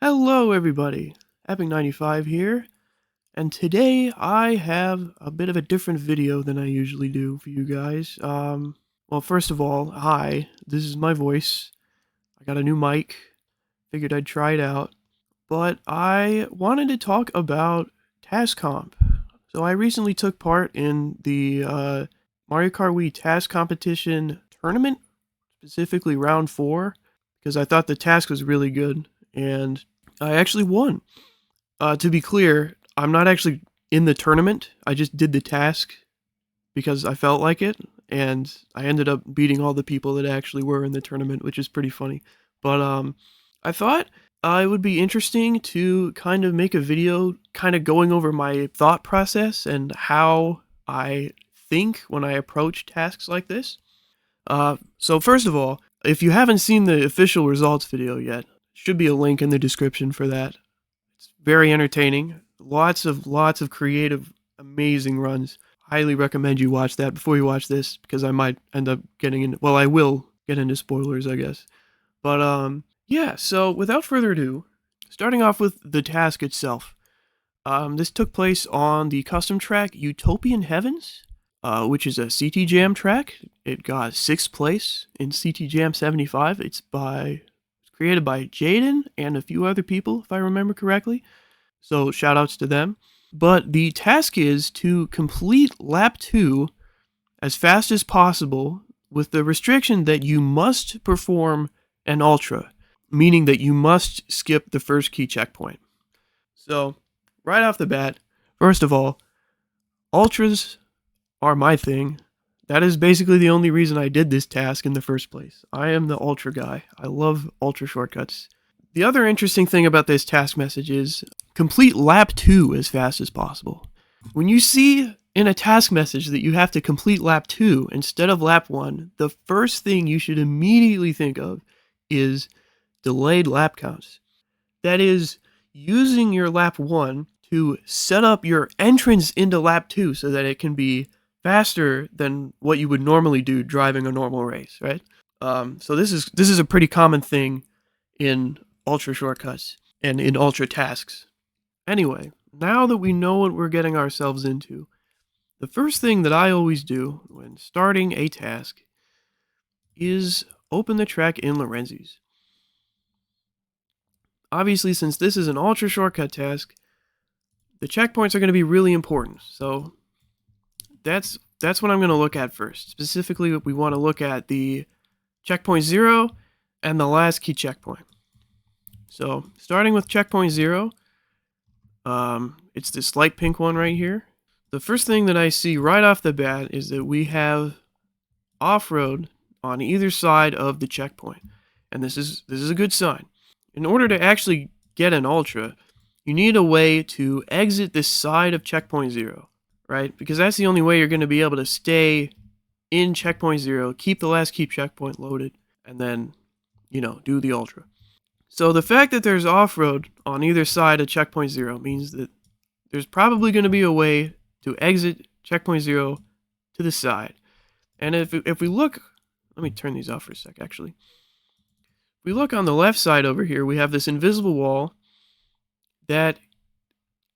Hello everybody, yapping95 here, and today I have a bit of a different video than I usually do for you guys. Well, first of all, hi, this is my voice. I got a new mic, figured I'd try it out, but I wanted to talk about TAS Comp. So I recently took part in the Mario Kart Wii TAS competition tournament, specifically round 4, because I thought the task was really good, and I actually won. To be clear, I'm not actually in the tournament. I just did the task because I felt like it, and I ended up beating all the people that actually were in the tournament, which is pretty funny. But I thought it would be interesting to kind of make a video kind of going over my thought process and how I think when I approach tasks like this. So first of all, if you haven't seen the official results video yet, should be a link in the description for that. It's very entertaining. Lots of creative, amazing runs. Highly recommend you watch that before you watch this, because I might end up getting in. Well, I will get into spoilers, I guess. But yeah. So without further ado, starting off with the task itself. This took place on the custom track Utopian Heavens, which is a CT Jam track. It got 6th place in CT Jam 75. It's created by Jaden and a few other people, if I remember correctly. So shoutouts to them. But the task is to complete lap 2 as fast as possible, with the restriction that you must perform an ultra, meaning that you must skip the first key checkpoint. So, right off the bat, first of all, ultras are my thing. That is basically the only reason I did this task in the first place. I am the ultra guy. I love ultra shortcuts. The other interesting thing about this task message is complete lap 2 as fast as possible. When you see in a task message that you have to complete lap 2 instead of lap 1, the first thing you should immediately think of is delayed lap counts. That is, using your lap 1 to set up your entrance into lap 2 so that it can be faster than what you would normally do driving a normal race, right? So this is a pretty common thing in ultra shortcuts and in ultra tasks. Anyway, now that we know what we're getting ourselves into, the first thing that I always do when starting a task is open the track in Lorenzi's. Obviously, since this is an ultra shortcut task, the checkpoints are going to be really important. So that's what I'm going to look at first. Specifically, we want to look at the checkpoint 0 and the last key checkpoint. So starting with checkpoint 0, it's this light pink one right here. The first thing that I see right off the bat is that we have off-road on either side of the checkpoint, and this is a good sign. In order to actually get an ultra, you need a way to exit this side of checkpoint 0, right? Because that's the only way you're going to be able to stay in checkpoint 0, keep the last key checkpoint loaded, and then, do the ultra. So the fact that there's off-road on either side of checkpoint 0 means that there's probably going to be a way to exit checkpoint 0 to the side. And if we look, let me turn these off for a sec, actually. If we look on the left side over here, we have this invisible wall that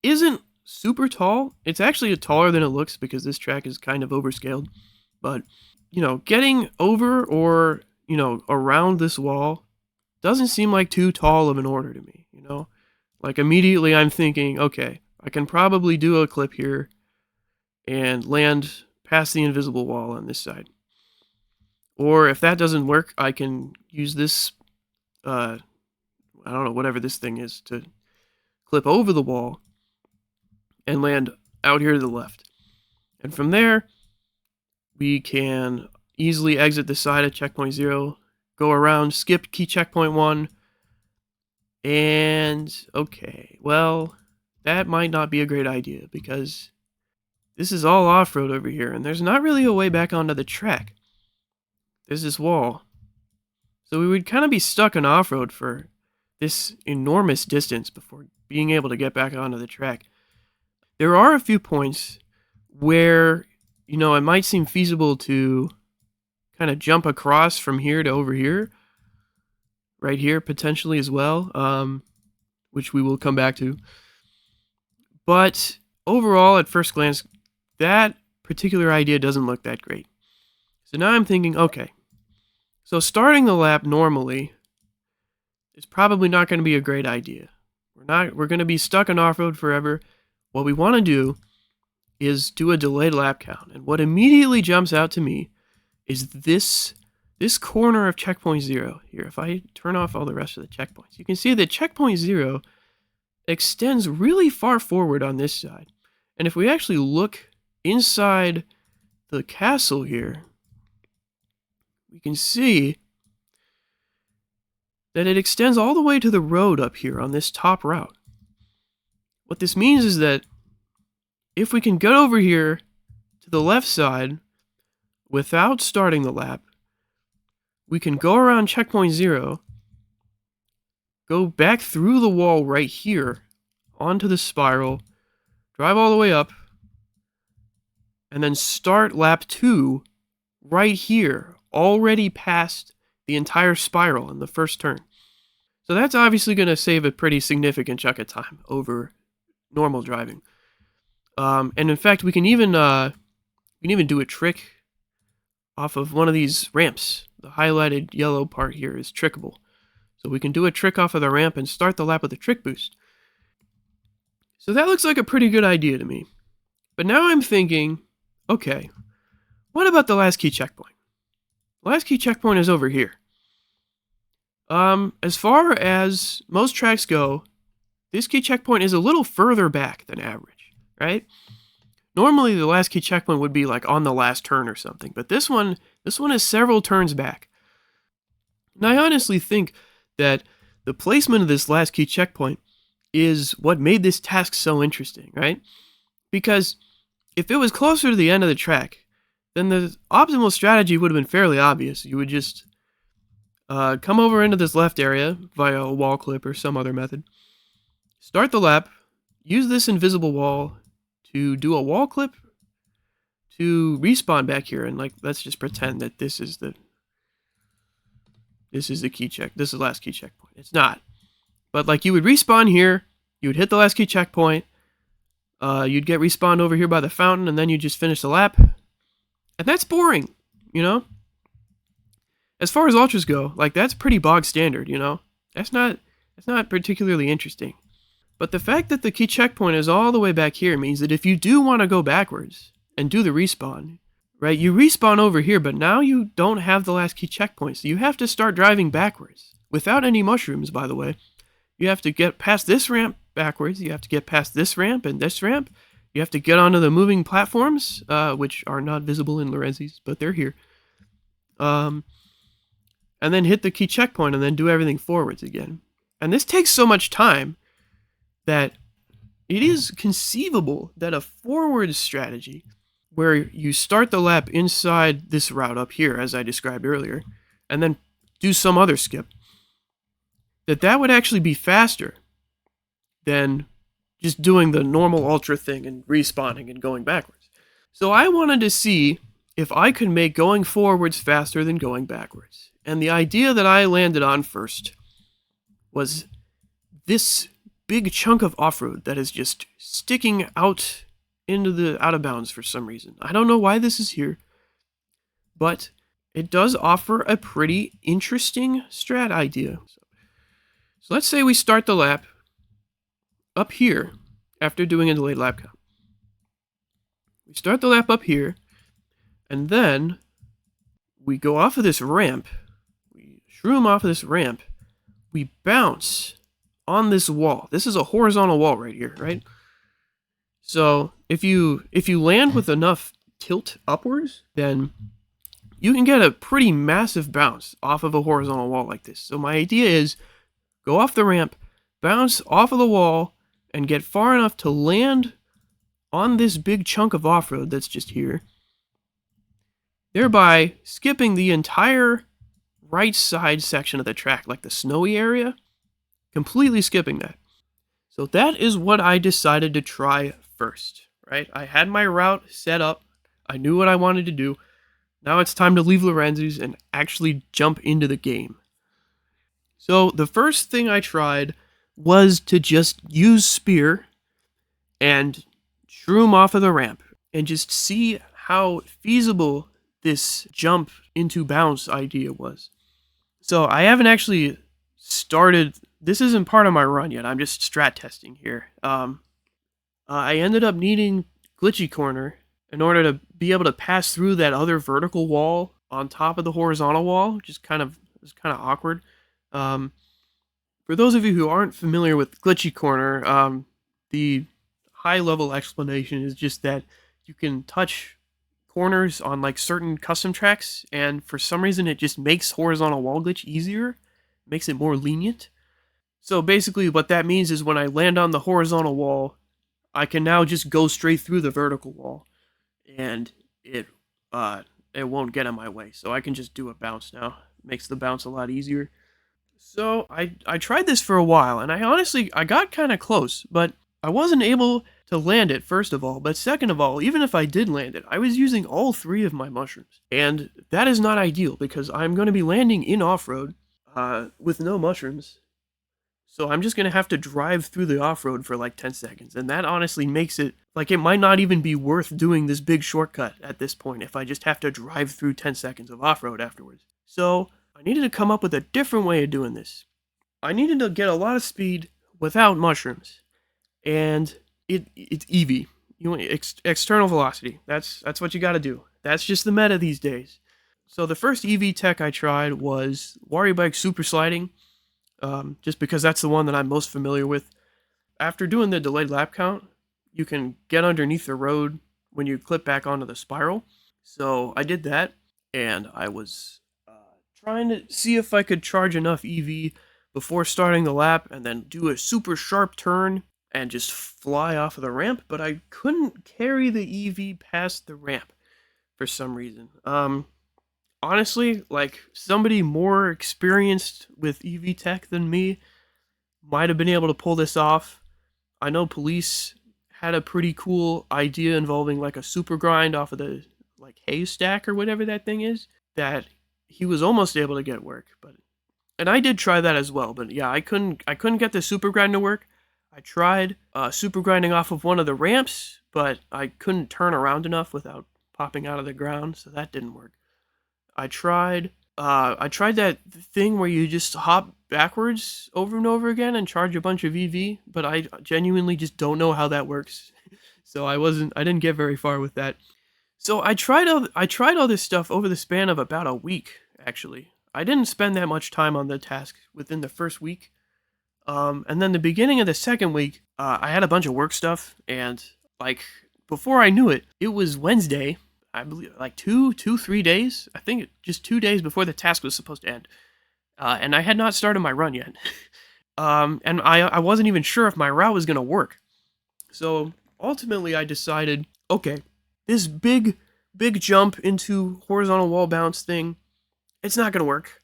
isn't super tall. It's actually taller than it looks because this track is kind of overscaled. But, getting over or, around this wall doesn't seem like too tall of an order to me, Like immediately I'm thinking, okay, I can probably do a clip here and land past the invisible wall on this side. Or if that doesn't work, I can use this, I don't know, whatever this thing is, to clip over the wall and land out here to the left. And from there, we can easily exit the side of checkpoint 0, go around, skip key checkpoint 1, and okay, well, that might not be a great idea because this is all off-road over here, and there's not really a way back onto the track. There's this wall. So we would kind of be stuck in off-road for this enormous distance before being able to get back onto the track. There are a few points where, it might seem feasible to kind of jump across from here to over here. Right here, potentially as well. which we will come back to. But overall, at first glance, that particular idea doesn't look that great. So now I'm thinking, okay, so starting the lap normally is probably not going to be a great idea. We're going to be stuck on off-road forever. What we want to do is do a delayed lap count. And what immediately jumps out to me is this corner of checkpoint 0 here. If I turn off all the rest of the checkpoints, you can see that checkpoint 0 extends really far forward on this side. And if we actually look inside the castle here, we can see that it extends all the way to the road up here on this top route. What this means is that if we can get over here to the left side without starting the lap, we can go around checkpoint 0, go back through the wall right here onto the spiral, drive all the way up, and then start lap 2 right here, already past the entire spiral in the first turn. So that's obviously going to save a pretty significant chunk of time over normal driving. And in fact, we can even do a trick off of one of these ramps. The highlighted yellow part here is trickable. So we can do a trick off of the ramp and start the lap with a trick boost. So that looks like a pretty good idea to me. But now I'm thinking, okay, what about the last key checkpoint? The last key checkpoint is over here. As far as most tracks go, this key checkpoint is a little further back than average, right? Normally the last key checkpoint would be like on the last turn or something, but this one is several turns back. And I honestly think that the placement of this last key checkpoint is what made this task so interesting, right? Because if it was closer to the end of the track, then the optimal strategy would have been fairly obvious. You would just come over into this left area via a wall clip or some other method, start the lap, use this invisible wall to do a wall clip to respawn back here, and like let's just pretend that this is the key check. This is the last key checkpoint. It's not. But like you would respawn here, you would hit the last key checkpoint, you'd get respawned over here by the fountain, and then you just finish the lap. And that's boring, you know? As far as ultras go, like that's pretty bog standard, you know? That's not particularly interesting. But the fact that the key checkpoint is all the way back here means that if you do want to go backwards and do the respawn, right, you respawn over here, but now you don't have the last key checkpoint, so you have to start driving backwards. Without any mushrooms, by the way. You have to get past this ramp backwards, you have to get past this ramp and this ramp, you have to get onto the moving platforms, which are not visible in Lorenzis, but they're here. And then hit the key checkpoint and then do everything forwards again. And this takes so much time that it is conceivable that a forward strategy where you start the lap inside this route up here, as I described earlier, and then do some other skip, that would actually be faster than just doing the normal ultra thing and respawning and going backwards. So I wanted to see if I could make going forwards faster than going backwards. And the idea that I landed on first was this big chunk of off-road that is just sticking out into the out of bounds for some reason. I don't know why this is here, but it does offer a pretty interesting strat idea. So let's say we start the lap up here after doing a delayed lap count. We start the lap up here, and then we go off of this ramp. We shroom off of this ramp. We bounce on this wall. This is a horizontal wall right here, right? So if you land with enough tilt upwards, then you can get a pretty massive bounce off of a horizontal wall like this. So my idea is go off the ramp, bounce off of the wall, and get far enough to land on this big chunk of off-road that's just here, thereby skipping the entire right side section of the track, like the snowy area, completely skipping that. So that is what I decided to try first, right? I had my route set up. I knew what I wanted to do. Now it's time to leave Lorenzis and actually jump into the game. So the first thing I tried was to just use spear and shroom off of the ramp and just see how feasible this jump into bounce idea was. So I haven't actually started. This isn't part of my run yet. I'm just strat testing here. I ended up needing glitchy corner in order to be able to pass through that other vertical wall on top of the horizontal wall, which is kind of awkward. Um, for those of you who aren't familiar with glitchy corner, the high level explanation is just that you can touch corners on like certain custom tracks, and for some reason it just makes horizontal wall glitch easier, makes it more lenient. So basically what that means is when I land on the horizontal wall, I can now just go straight through the vertical wall, and it won't get in my way. So I can just do a bounce now. Makes the bounce a lot easier. So I tried this for a while, and I got kind of close, but I wasn't able to land it, first of all. But second of all, even if I did land it, I was using all 3 of my mushrooms. And that is not ideal, because I'm going to be landing in off-road with no mushrooms. So I'm just going to have to drive through the off-road for like 10 seconds. And that honestly makes it like it might not even be worth doing this big shortcut at this point if I just have to drive through 10 seconds of off-road afterwards. So I needed to come up with a different way of doing this. I needed to get a lot of speed without mushrooms. And it's EV. You want external velocity. That's what you got to do. That's just the meta these days. So the first EV tech I tried was Wario Bike Super Sliding. Just because that's the one that I'm most familiar with. After doing the delayed lap count, you can get underneath the road when you clip back onto the spiral. So I did that, and I was trying to see if I could charge enough EV before starting the lap and then do a super sharp turn and just fly off of the ramp, but I couldn't carry the EV past the ramp for some reason. Honestly, like, somebody more experienced with EV tech than me might have been able to pull this off. I know Police had a pretty cool idea involving like a super grind off of the like hay stack or whatever that thing is, that he was almost able to get work. And I did try that as well, but yeah, I couldn't get the super grind to work. I tried super grinding off of one of the ramps, but I couldn't turn around enough without popping out of the ground, so that didn't work. I tried that thing where you just hop backwards over and over again and charge a bunch of EV, but I genuinely just don't know how that works. So I didn't get very far with that. So I tried all this stuff over the span of about a week, actually. I didn't spend that much time on the task within the first week. And then the beginning of the second week, I had a bunch of work stuff, and like before I knew it, it was Wednesday. I believe like 3 days. I think just 2 days before the task was supposed to end, and I had not started my run yet. And I wasn't even sure if my route was gonna work. So ultimately, I decided, okay, this big jump into horizontal wall bounce thing, it's not gonna work.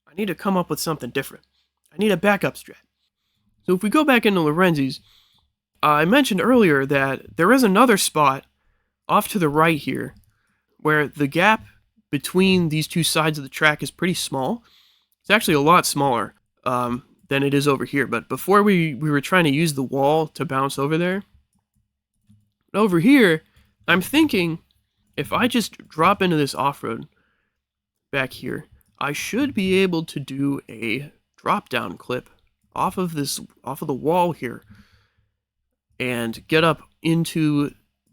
I need to come up with something different. I need a backup strat. So if we go back into Lorenzi's, I mentioned earlier that there is another spot off to the right here where the gap between these two sides of the track is pretty small. It's actually a lot smaller than it is over here. But before we were trying to use the wall to bounce over there. Over here, I'm thinking if I just drop into this off-road back here, I should be able to do a drop-down clip off of the wall here and get up into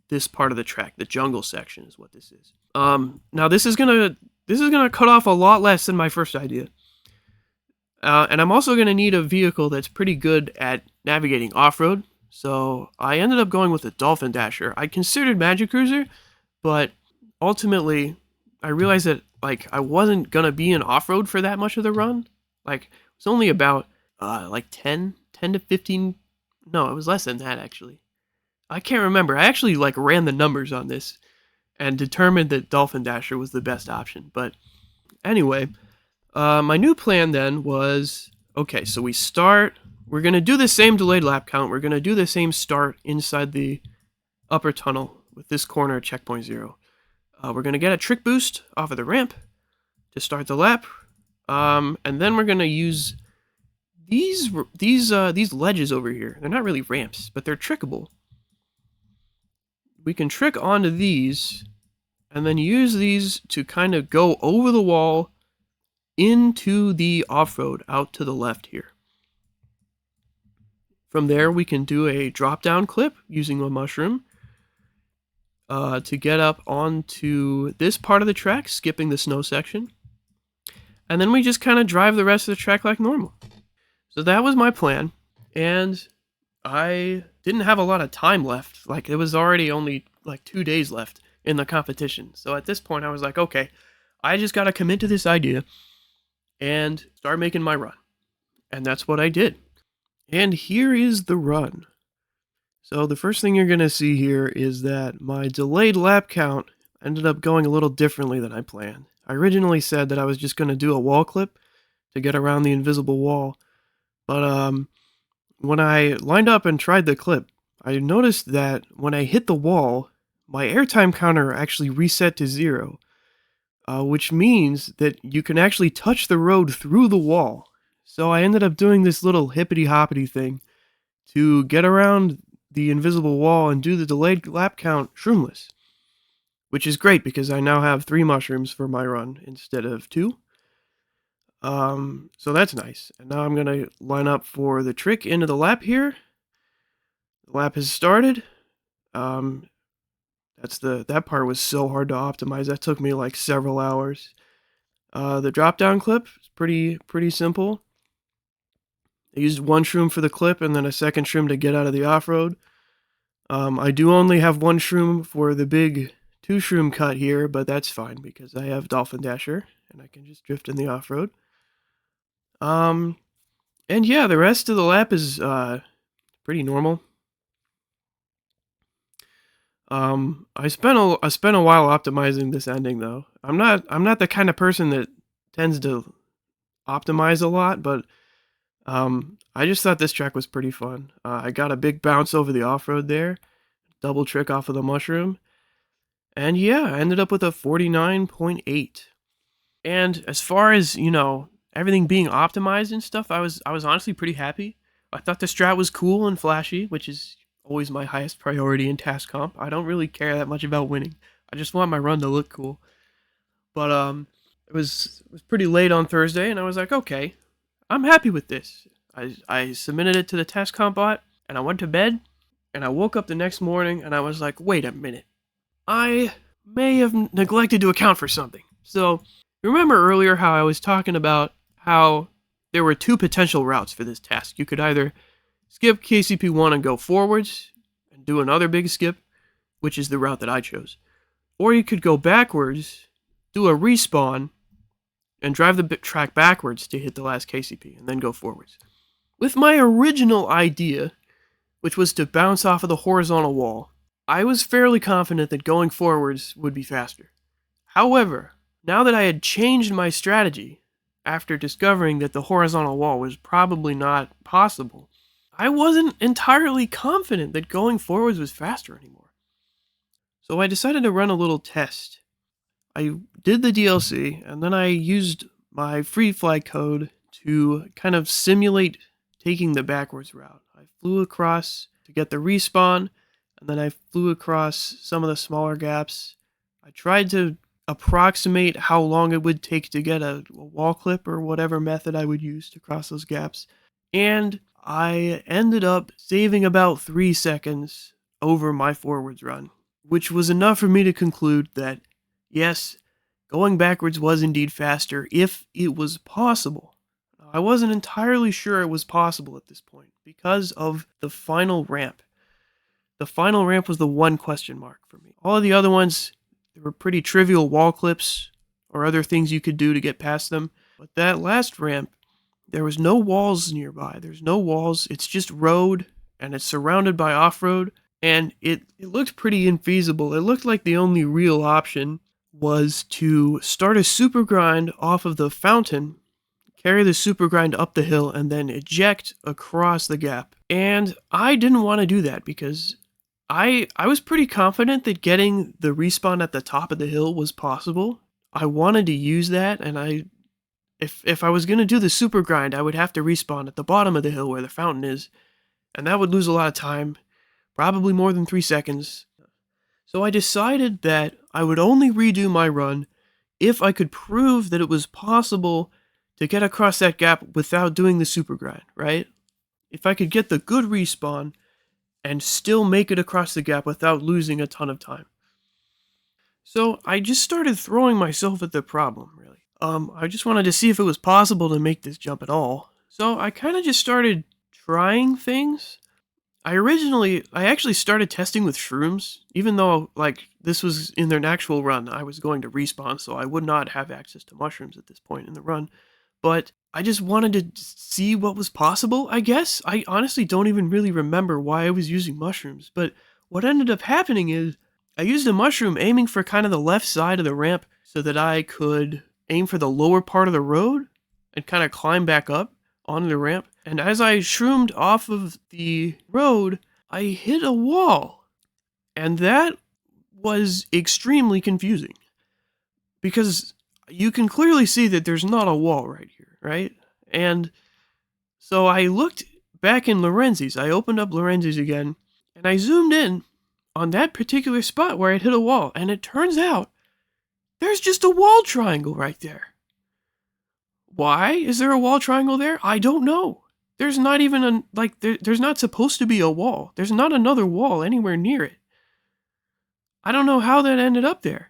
this part of the track. The jungle section is what this is. Now this is gonna cut off a lot less than my first idea. And I'm also gonna need a vehicle that's pretty good at navigating off-road. So I ended up going with a Dolphin Dasher. I considered Magic Cruiser, but ultimately I realized that like I wasn't gonna be in off-road for that much of the run. Like it's only about like 10 to 15. No, it was less than that actually. I can't remember. I actually like ran the numbers on this and determined that Dolphin Dasher was the best option. But anyway, my new plan then was, okay, so we're going to do the same delayed lap count. We're going to do the same start inside the upper tunnel with this corner at checkpoint 0. We're going to get a trick boost off of the ramp to start the lap. And then we're going to use these ledges over here, they're not really ramps, but they're trickable. We can trick onto these and then use these to kind of go over the wall into the off-road out to the left here. From there, we can do a drop-down clip using a mushroom to get up onto this part of the track, skipping the snow section. And then we just kind of drive the rest of the track like normal. So that was my plan, and I didn't have a lot of time left. Like, it was already only like 2 days left in the competition. So at this point, I was like, okay, I just got to commit to this idea and start making my run. And that's what I did. And here is the run. So the first thing you're going to see here is that my delayed lap count ended up going a little differently than I planned. I originally said that I was just going to do a wall clip to get around the invisible wall. But when I lined up and tried the clip, I noticed that when I hit the wall, my airtime counter actually reset to 0, which means that you can actually touch the road through the wall. So I ended up doing this little hippity-hoppity thing to get around the invisible wall and do the delayed lap count shroomless, which is great because I now have 3 mushrooms for my run instead of 2. So that's nice. And now I'm gonna line up for the trick into the lap here. The lap has started. That part was so hard to optimize. That took me like several hours. The drop down clip is pretty simple. I used 1 shroom for the clip and then a second shroom to get out of the off-road. I do only have 1 shroom for the big 2 shroom cut here, but that's fine because I have Dolphin Dasher and I can just drift in the off-road. And yeah, the rest of the lap is pretty normal. I spent a while optimizing this ending though. I'm not the kind of person that tends to optimize a lot, but I just thought this track was pretty fun. I got a big bounce over the off-road there, double trick off of the mushroom, and yeah, I ended up with a 49.8. And as far as, everything being optimized and stuff, I was honestly pretty happy. I thought the strat was cool and flashy, which is always my highest priority in task comp. I don't really care that much about winning. I just want my run to look cool. But it was pretty late on Thursday, and I was like, okay, I'm happy with this. I submitted it to the task comp bot, and I went to bed, and I woke up the next morning, and I was like, wait a minute. I may have neglected to account for something. So, remember earlier how I was talking about how there were 2 potential routes for this task. You could either skip KCP1 and go forwards and do another big skip, which is the route that I chose. Or you could go backwards, do a respawn, and drive the track backwards to hit the last KCP, and then go forwards. With my original idea, which was to bounce off of the horizontal wall, I was fairly confident that going forwards would be faster. However, now that I had changed my strategy, after discovering that the horizontal wall was probably not possible, I wasn't entirely confident that going forwards was faster anymore. So I decided to run a little test. I did the DLC, and then I used my free fly code to kind of simulate taking the backwards route. I flew across to get the respawn, and then I flew across some of the smaller gaps. I tried to approximate how long it would take to get a wall clip or whatever method I would use to cross those gaps. And I ended up saving about 3 seconds over my forwards run, which was enough for me to conclude that, yes, going backwards was indeed faster if it was possible. I wasn't entirely sure it was possible at this point because of the final ramp. The final ramp was the one question mark for me. All of the other ones, they were pretty trivial wall clips or other things you could do to get past them. But that last ramp, there was no walls nearby. There's no walls. It's just road, and it's surrounded by off-road. And it looked pretty infeasible. It looked like the only real option was to start a super grind off of the fountain, carry the super grind up the hill, and then eject across the gap. And I didn't want to do that because I was pretty confident that getting the respawn at the top of the hill was possible. I wanted to use that, and if I was gonna do the super grind, I would have to respawn at the bottom of the hill where the fountain is, and that would lose a lot of time, probably more than 3 seconds. So I decided that I would only redo my run if I could prove that it was possible to get across that gap without doing the super grind, right? If I could get the good respawn and still make it across the gap without losing a ton of time. So I just started throwing myself at the problem, really. I just wanted to see if it was possible to make this jump at all. So I kind of just started trying things. I actually started testing with shrooms, even though, like, this was in their actual run. I was going to respawn, so I would not have access to mushrooms at this point in the run. But I just wanted to see what was possible, I guess. I honestly don't even really remember why I was using mushrooms, but what ended up happening is I used a mushroom aiming for kind of the left side of the ramp so that I could aim for the lower part of the road and kind of climb back up onto the ramp. And as I shroomed off of the road, I hit a wall. And that was extremely confusing because you can clearly see that there's not a wall right here, right? And so I looked back in Lorenzi's. I opened up Lorenzi's again and I zoomed in on that particular spot where I'd hit a wall. And it turns out there's just a wall triangle right there. Why is there a wall triangle there? I don't know. There's not even there's not supposed to be a wall. There's not another wall anywhere near it. I don't know how that ended up there,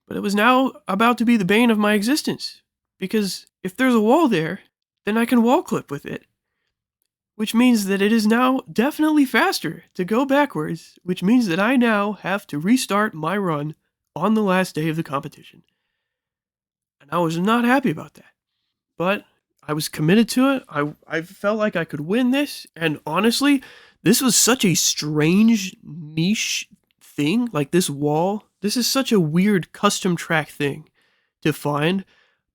but it was now about to be the bane of my existence. Because if there's a wall there, then I can wall clip with it. Which means that it is now definitely faster to go backwards, which means that I now have to restart my run on the last day of the competition. And I was not happy about that. But I was committed to it. I felt like I could win this. And honestly, this was such a strange niche thing. Like this wall. This is such a weird custom track thing to find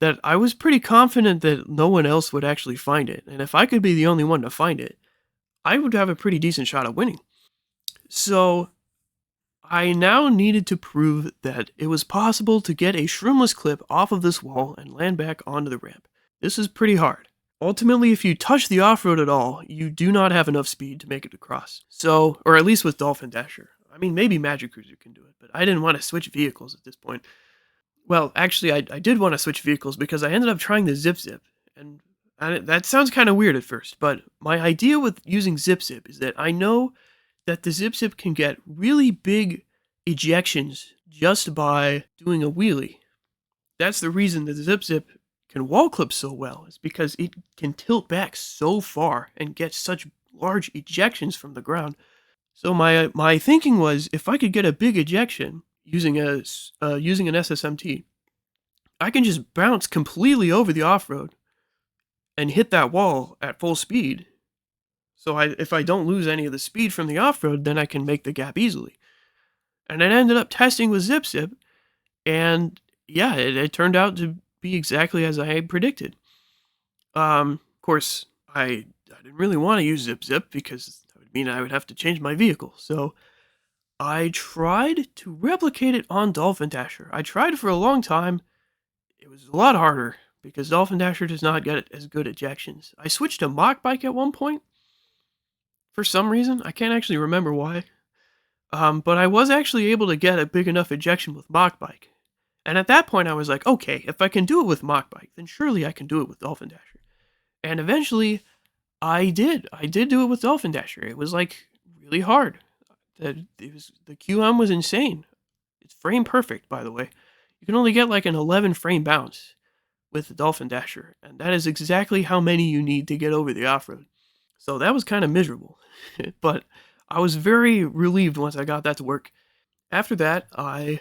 that I was pretty confident that no one else would actually find it. And if I could be the only one to find it, I would have a pretty decent shot at winning. So I now needed to prove that it was possible to get a shroomless clip off of this wall and land back onto the ramp. This is pretty hard. Ultimately, if you touch the off-road at all, you do not have enough speed to make it across. So, or at least with Dolphin Dasher. I mean, maybe Magic Cruiser can do it, but I didn't want to switch vehicles at this point. Well, actually, I did want to switch vehicles because I ended up trying the Zip Zip. And that sounds kind of weird at first, but my idea with using Zip Zip is that I know that the Zip Zip can get really big ejections just by doing a wheelie. That's the reason that the Zip Zip can wall clip so well, is because it can tilt back so far and get such large ejections from the ground. So my thinking was, if I could get a big ejection using an SSMT, I can just bounce completely over the off-road and hit that wall at full speed. So if I don't lose any of the speed from the off-road, then I can make the gap easily. And I ended up testing with Zip Zip, and yeah, it turned out to be exactly as I had predicted. Of course, I didn't really want to use Zip Zip because that would mean I would have to change my vehicle. So I tried to replicate it on Dolphin Dasher. I tried for a long time. It was a lot harder because Dolphin Dasher does not get as good ejections. I switched to Mach Bike at one point for some reason. I can't actually remember why. But I was actually able to get a big enough ejection with Mach Bike. And at that point, I was like, okay, if I can do it with Mach Bike, then surely I can do it with Dolphin Dasher. And eventually, I did. I did do it with Dolphin Dasher. It was, like, really hard. The QM was insane. It's frame perfect, by the way. You can only get, like, an 11 frame bounce with the Dolphin Dasher. And that is exactly how many you need to get over the off-road. So that was kind of miserable. But I was very relieved once I got that to work. After that, I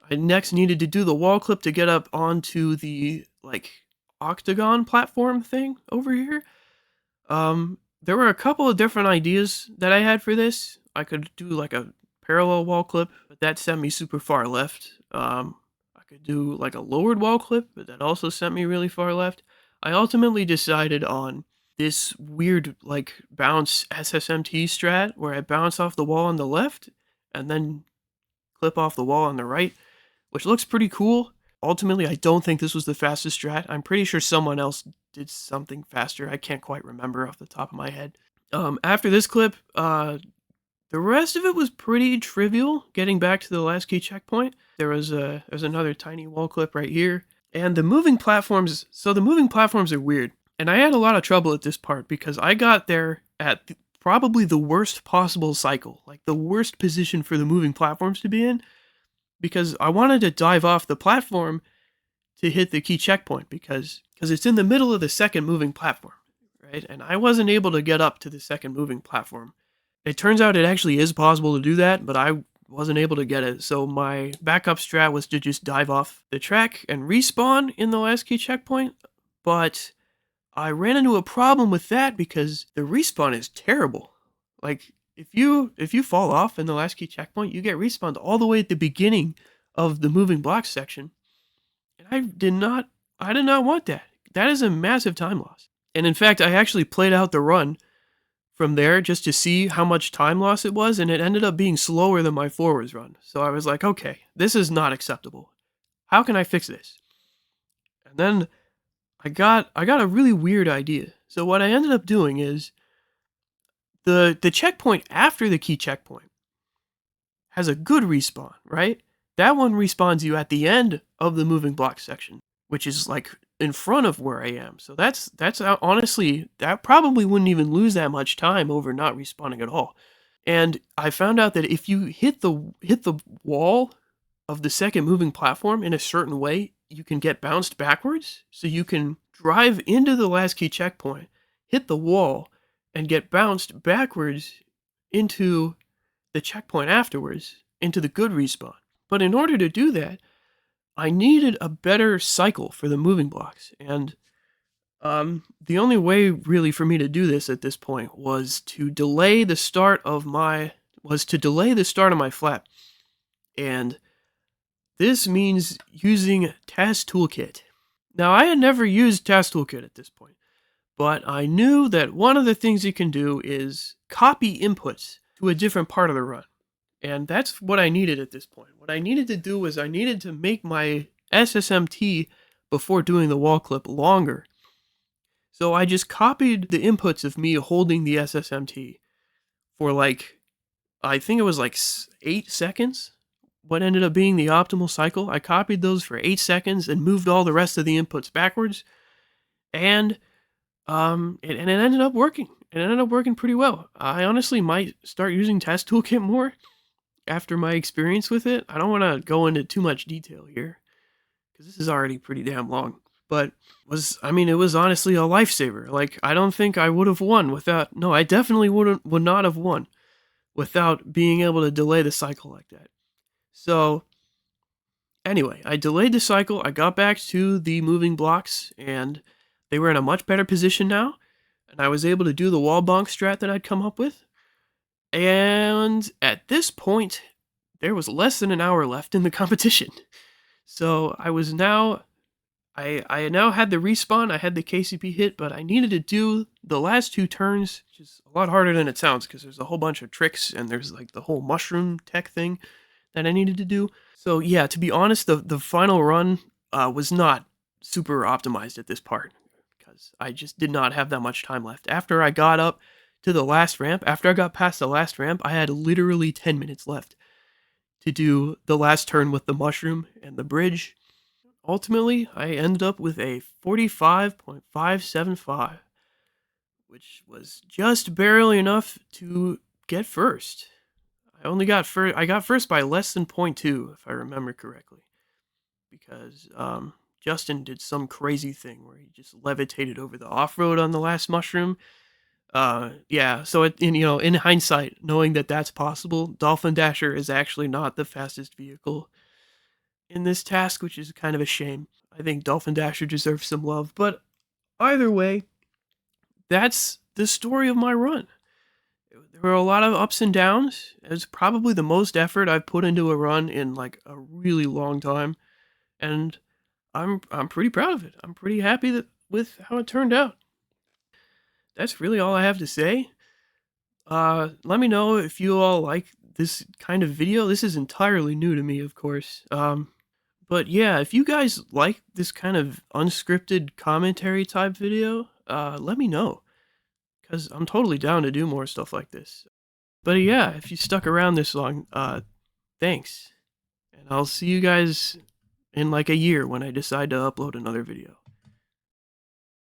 next needed to do the wall clip to get up onto the, like, octagon platform thing over here. There were a couple of different ideas that I had for this. I could do, like, a parallel wall clip, but that sent me super far left. I could do, like, a lowered wall clip, but that also sent me really far left. I ultimately decided on this weird, like, bounce SSMT strat where I bounce off the wall on the left and then clip off the wall on the right, which looks pretty cool. ultimately, I don't think this was the fastest strat. I'm pretty sure someone else did something faster. I can't quite remember off the top of my head. After this clip, the rest of it was pretty trivial. Getting back to the last key checkpoint, there's another tiny wall clip right here. And the moving platforms, so the moving platforms are weird. And I had a lot of trouble at this part because I got there at probably the worst possible cycle, like the worst position for the moving platforms to be in, because I wanted to dive off the platform to hit the key checkpoint because it's in the middle of the second moving platform, right? And I wasn't able to get up to the second moving platform. It turns out it actually is possible to do that, but I wasn't able to get it. So my backup strat was to just dive off the track and respawn in the last key checkpoint. But I ran into a problem with that because the respawn is terrible. Like if you fall off in the last key checkpoint, you get respawned all the way at the beginning of the moving blocks section. And I did not want that. That is a massive time loss. And in fact, I actually played out the run from there just to see how much time loss it was, and it ended up being slower than my forwards run. So I was like, okay, this is not acceptable. How can I fix this? And then I got a really weird idea. So what I ended up doing is the checkpoint after the key checkpoint has a good respawn, right? That one respawns you at the end of the moving block section, which is like in front of where I am. So that's honestly, that probably wouldn't even lose that much time over not respawning at all. And I found out that if you hit the wall of the second moving platform in a certain way, you can get bounced backwards. So you can drive into the last key checkpoint, hit the wall, and get bounced backwards into the checkpoint afterwards, into the good respawn. But in order to do that, I needed a better cycle for the moving blocks, and the only way really for me to do this at this point was to delay the start of my flap, and this means using TAS Toolkit. Now I had never used TAS Toolkit at this point, but I knew that one of the things you can do is copy inputs to a different part of the run. And that's what I needed at this point. What I needed to do was I needed to make my SSMT before doing the wall clip longer. So I just copied the inputs of me holding the SSMT for like, I think it was like 8 seconds. What ended up being the optimal cycle. I copied those for 8 seconds and moved all the rest of the inputs backwards. And it ended up working. It ended up working pretty well. I honestly might start using TAS Toolkit more after my experience with it. I don't want to go into too much detail here because this is already pretty damn long. But it was honestly a lifesaver. Like, I don't think I would have won without. No, I definitely would not have won without being able to delay the cycle like that. So anyway, I delayed the cycle. I got back to the moving blocks, and they were in a much better position now. And I was able to do the wall bonk strat that I'd come up with. And at this point, there was less than an hour left in the competition. So I now had the respawn, I had the KCP hit, but I needed to do the last 2 turns, which is a lot harder than it sounds because there's a whole bunch of tricks and there's like the whole mushroom tech thing that I needed to do. So yeah, to be honest, the final run was not super optimized at this part because I just did not have that much time left. After I got up to the last ramp, after I got past the last ramp, I had literally 10 minutes left to do the last turn with the mushroom and the bridge. Ultimately, I ended up with a 45.575, which was just barely enough to get first. I got first by less than 0.2, if I remember correctly, because Justin did some crazy thing where he just levitated over the off-road on the last mushroom. Yeah, so in hindsight, knowing that that's possible, Dolphin Dasher is actually not the fastest vehicle in this task, which is kind of a shame. I think Dolphin Dasher deserves some love, but either way, that's the story of my run. There were a lot of ups and downs. It's probably the most effort I've put into a run in like a really long time, and I'm pretty proud of it. I'm pretty happy with how it turned out. That's really all I have to say. Let me know if you all like this kind of video. This is entirely new to me, of course. But yeah, if you guys like this kind of unscripted commentary type video, let me know, because I'm totally down to do more stuff like this. But yeah, if you stuck around this long, thanks. And I'll see you guys in like a year when I decide to upload another video.